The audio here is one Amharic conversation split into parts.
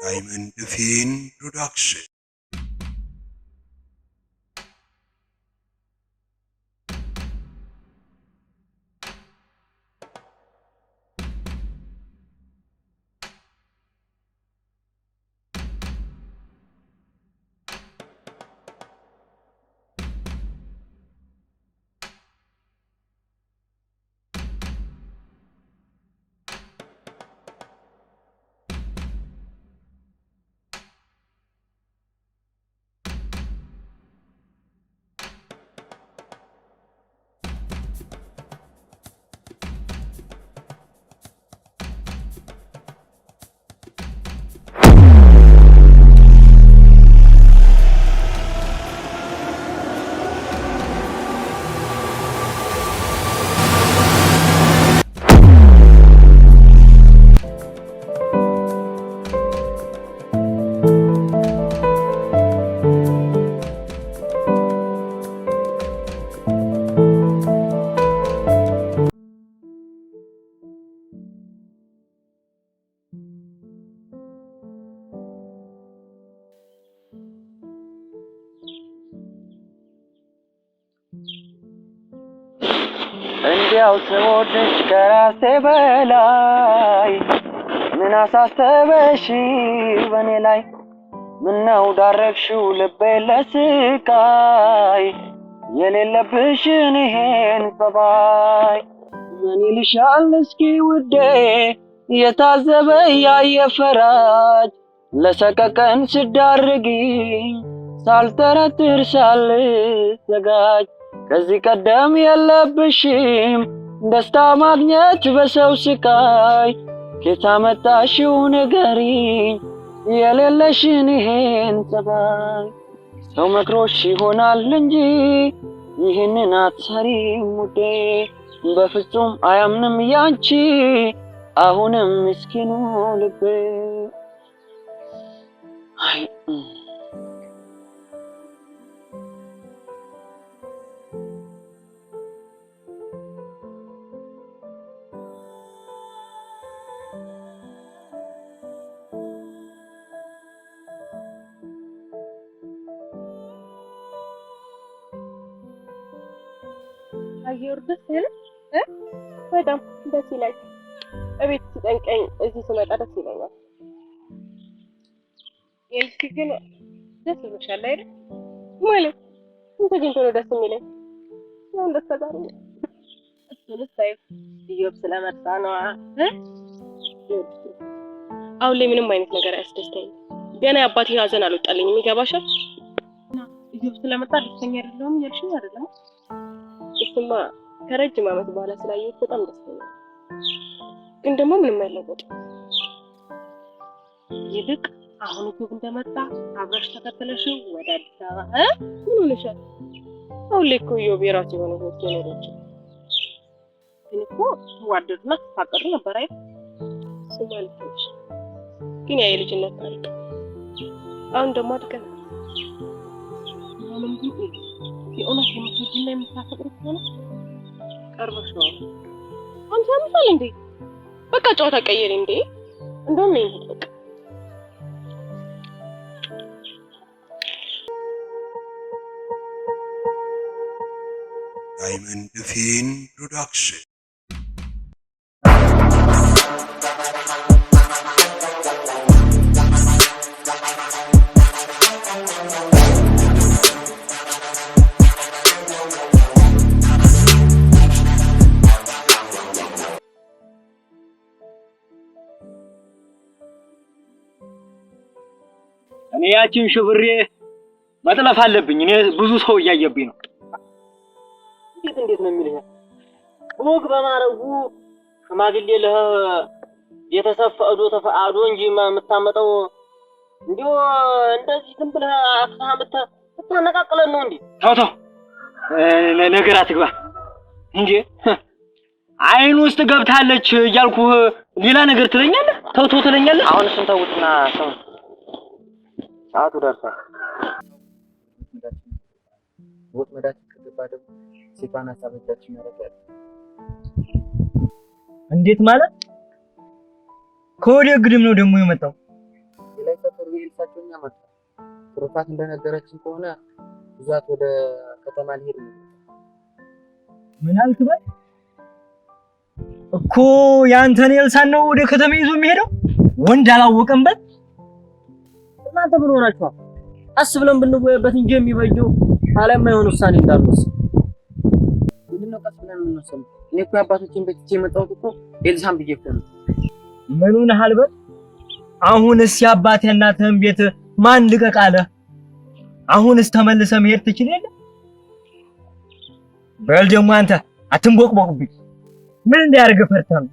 Diamond Film Production. እንዲያው ስወድሽ ከራሴ በላይ ምን አሳሰበሽ በኔ ላይ ምነው ዳረግሽው ልቤ ለስቃይ የሌለብሽን ይሄን ጸባይ ምን ይልሻል እስኪ ውዴ የታዘበ ያየ ፈራጅ ለሰቀቀን ስዳርጊኝ ሳልጠረጥር ሳልዘጋጅ ከዚህ ቀደም የለብሽም ደስታ ማግኘት በሰው ስቃይ ከየት አመጣሽው ንገሪኝ የሌለሽን ይሄን ጸባይ ሰው መክሮሽ ይሆናል እንጂ ይህንን አትሰሪም ውዴ በፍጹም አያምንም ያንቺ አሁንም ምስኪኑ ልቤ አየሩ ደስ ይላል በጣም ደስ ይላል። እቤት ሲጠንቀኝ እዚህ ስመጣ ደስ ይለኛል። የልክ ግን ደስ ይልሻል አይደል? ማለት እንት ግን ነው ደስ የሚለኝ ነው እንደተጋሩ እሱንስ ታይፍ ይዮብ ስለመጣ ነው አሁን ላይ ምንም አይነት ነገር አያስደስተኝም። ገና አባቴ ሀዘን አልወጣልኝም ይገባሻል? ይዮብ ስለመጣ ደስተኛ አይደለሁም እያልሽኝ አይደለም? እሱማ ከረጅም ዓመት በኋላ ስላየሁት በጣም ደስተኛ ነኝ። ግን ደግሞ ምንም አይለወጥም። ይልቅ አሁን እኮ እንደመጣ አብረሽ ተከተለሽው ወደ አዲስ አበባ ምን ሆነሻል? አሁን ላይ እኮ ይዮብ የራሱ የሆነ ህይወት ይኖረች። ግን እኮ ተዋደዱና ተፋቀሩ ነበር አይደል? እሱ ማለት ነው። ግን ያ የልጅነት ታሪክ አሁን ደግሞ አድገን ምንም ቢሆን የእውነት የምትወጂና የምታፈቅሪ ከሆነ ቀርበሽ ነው አንተ ምሳሌ እንዴ በቃ ጨዋታ ቀየሪ እንዴ እንደውም ነው በቃ Diamond Film Production. እኔ ያቺን ሽብሬ መጥለፍ አለብኝ። እኔ ብዙ ሰው እያየብኝ ነው። እንዴት ነው የሚልህ? ወግ በማረጉ ሽማግሌ ለህ የተሰፈዱ ተፈአዶ እንጂ የምታመጣው እንዲሁ እንደዚህ ዝም ብለህ አፍሳምተ ተነቃቀለን ነው እንዴ? ተው ነገር አትግባ እንዴ አይን ውስጥ ገብታለች እያልኩ ሌላ ነገር ትለኛለህ? ተው ትለኛለህ። አሁን እሱን ተውትና ሰው ሰዓቱ ደርሷል። ወጥመዳችን ከገባ ደግሞ ሲፋና ሳበጃችን ያደርጋል። እንዴት ማለት? ከወዲያ ግድም ነው ደግሞ የመጣው። ላይ ሰፈሩ ይልሳቸውኛ መጣ። ፕሮፋት እንደነገረችን ከሆነ ይዟት ወደ ከተማ ሊሄድ ነው። ምን አልክበት? እኮ ያንተን ኤልሳን ነው ወደ ከተማ ይዞ የሚሄደው? ወንድ አላወቀምበት። እናንተ ምን ሆናችኋል? አስብለን ብንወያይበት እንጂ የሚበጀው አለም አይሆን ውሳኔ እንዳልወስ ምንድነው? ቀስ ብለን እንወሰን። እኔ እኮ አባቶችን ቤት የመጣሁት እኮ ኤልሳን ብዬ እኮ ነው። ምኑን አልበት? አሁንስ የአባቴ እናትህን ቤት ማን ልቀቅ አለ? አሁንስ ተመልሰህ መሄድ ትችል የለ? በል ደግሞ አንተ አትንቦቅቦቅብኝ። ምን እንዲያርግ ፈርተህ ነው?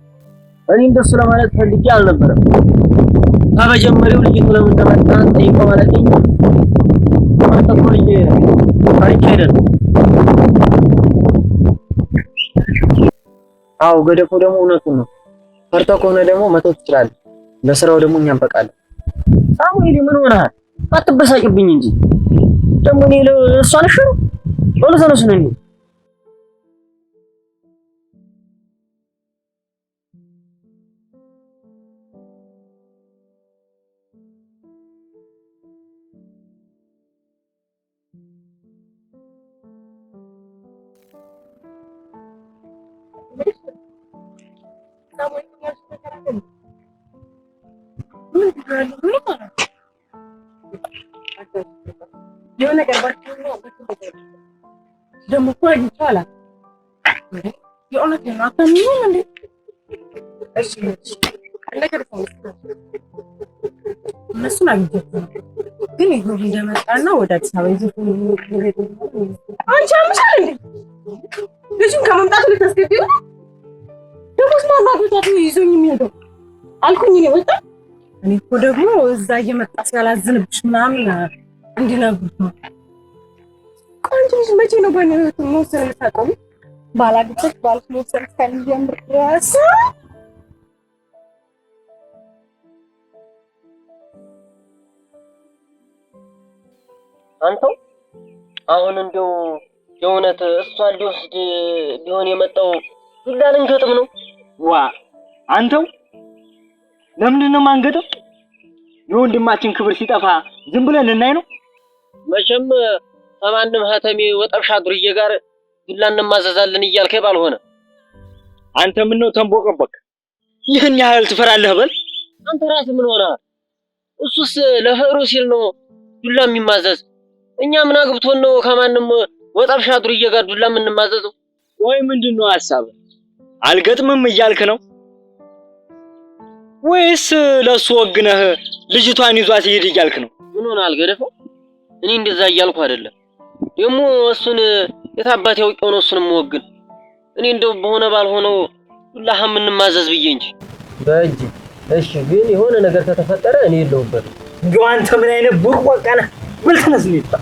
እኔ እንደሱ ለማለት ፈልጌ አልነበረም። ከመጀመሪያው ልጅቱ ለምን እንደመጣ ጠይቀው ማለት እንጂ ማስተኮርኝ አይቻልም። አው ገደፎ ደግሞ እውነቱን ነው። ፈርተህ ከሆነ ደግሞ መተው ትችላለህ። ለስራው ደግሞ እኛም በቃለን። ሳሙኤል ምን ሆነሃል? አትበሳጭብኝ እንጂ ደግሞ እኔ እሷ ነሽ ነው ወለሰነስ ነው እንዴ? የሆነ ነገር ባትሆን ደግሞ እኮ ይቻላል። የእውነት ነው። አታምኚም እንዴ? እሺ ነገር እነሱን አግኝቻቸው ግን ይሄ እንደመጣና ወደ አዲስ አበባ ይዘው አንቺ አምሻል እንዴ? ልጁን ከመምጣቱ ልታስገቢው ደግሞስ ማማግጣቱ ይዞኝ የሚሄደው አልኩኝ ነው ወጣ። እኔ እኮ ደግሞ እዛ እየመጣ ሲያላዝንብሽ ምናምን እንዲነግሩት ነው። ቆንጆ ልጅ መቼ ነው በእኔ መውሰድ የምታቆሚ? ባላግጥሽ ባልክ መውሰድ እስከሚጀምር ድረስ አንተው አሁን እንደው የእውነት እሷን ሊወስድ ቢሆን የመጣው ዱላ ልንገጥም ነው? ዋ አንተው ለምንድን ነው ማንገጥም? የወንድማችን ክብር ሲጠፋ ዝም ብለን ልናይ ነው? መቼም ከማንም ሀተሜ ወጠብሻ ዱርዬ ጋር ዱላ እንማዘዛለን እያልከኝ ባልሆነ አንተ ምን ነው ተንቦቀበቅ? ይህን ያህል ትፈራለህ? በል አንተ ራስህ ምን ሆነሃል? እሱስ ለፍቅሩ ሲል ነው ዱላ የሚማዘዝ። እኛ ምን አግብቶን ነው ከማንም ወጠብሻ ዱርዬ ጋር ዱላ የምንማዘዘው? ወይ ምንድነው ሐሳብህ? አልገጥምም እያልክ ነው ወይስ ለሱ ወግነህ ልጅቷን ይዟት ይሄድ እያልክ ነው? ምን ሆነሃል ገደፈው? እኔ እንደዛ እያልኩ አይደለም። ደግሞ እሱን የታባት ያውቀው ነው እሱን የምወግን። እኔ እንደው በሆነ ባልሆነው ዱላህ የምንማዘዝ ብዬ እንጂ በእጅ። እሺ ግን የሆነ ነገር ከተፈጠረ እኔ የለሁበትም። እንደው አንተ ምን አይነት ቦቅቧቃ ነህ? ብል ተነስልኝታ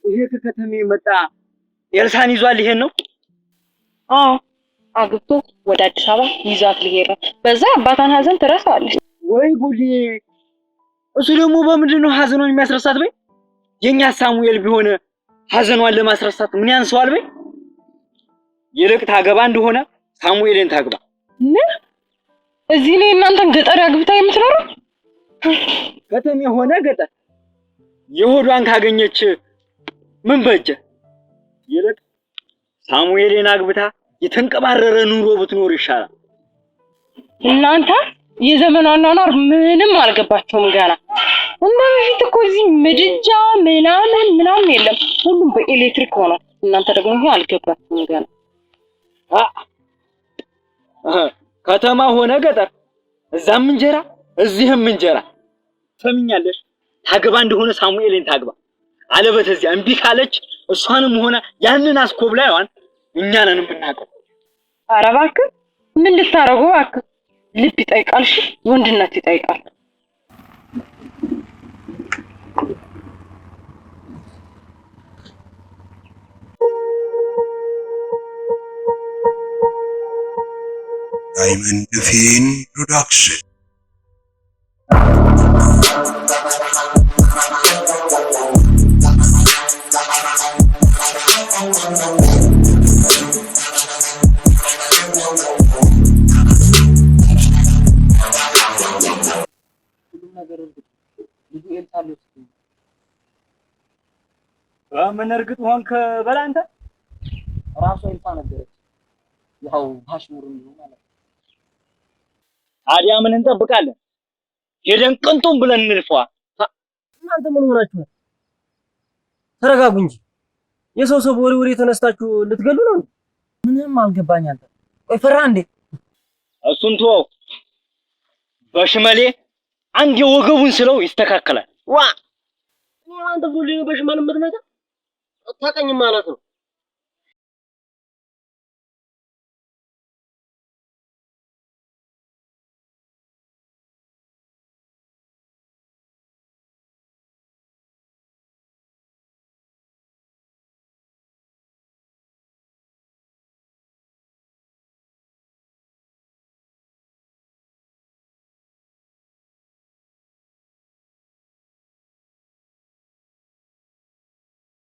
ይሄ ከከተሜ መጣ ኤልሳን ይዟል። ይሄን ነው? አዎ አግብቶ ወደ አዲስ አበባ ይዟት ሊሄድ ነው። በዛ አባቷን ሀዘን ትረሳለች። ወይ ጉዴ! እሱ ደግሞ በምንድን ነው ሀዘኗን የሚያስረሳት? በይ የኛ ሳሙኤል ቢሆን ሀዘኗን ለማስረሳት ምን ያንሰዋል? በይ ይልቅ ታገባ እንደሆነ ሳሙኤልን ታግባ። ምን እዚህ ላይ እናንተን ገጠር አግብታ የምትኖረው? ከተሜ ሆነ ገጠር የሆዷን ካገኘች ምን በጀ? ይልቅ ሳሙኤልን አግብታ የተንቀባረረ ኑሮ ብትኖር ይሻላል። እናንተ የዘመኑ አኗኗር ምንም አልገባቸውም ገና። በፊት እኮ እዚህ ምድጃ ምናምን የለም፣ ሁሉም በኤሌክትሪክ ሆኗል። እናንተ ደግሞ ይሄ አልገባችሁም ገና። ከተማ ሆነ ገጠር እዛም እንጀራ እዚህም እንጀራ። ሰምኛለሽ? ታግባ እንደሆነ ሳሙኤልን ታግባ፣ አለበለዚያ እምቢ ካለች እሷንም ሆነ ያንን አስኮብላይዋን እኛ ነን ብናቀው። ኧረ እባክህ ምን ልታረጉ እባክህ? ልብ ይጠይቃል፣ እሺ ወንድነት ይጠይቃል። Diamond Film Production. ምን እርግጥ ሆንክ በላንተ ራሱ ይልፋ ነገረች። ያው ባሽሙር ነው ማለት ነው። ታዲያ ምን እንጠብቃለን? ሄደን ቅንጡም ብለን እንልፋ። እናንተ ምን ሆናችሁ? ተረጋጉ እንጂ የሰው ወሬ ተነስታችሁ ልትገሉ ነው? ምንም አልገባኝ። አንተ ቆይ ፈራ እንዴ? እሱን ተወው። በሽመሌ አንድ የወገቡን ስለው ይስተካከላል። ዋ እኔ አንተ ብሎ በሽመል ምትመታ አታውቀኝም ማለት ነው።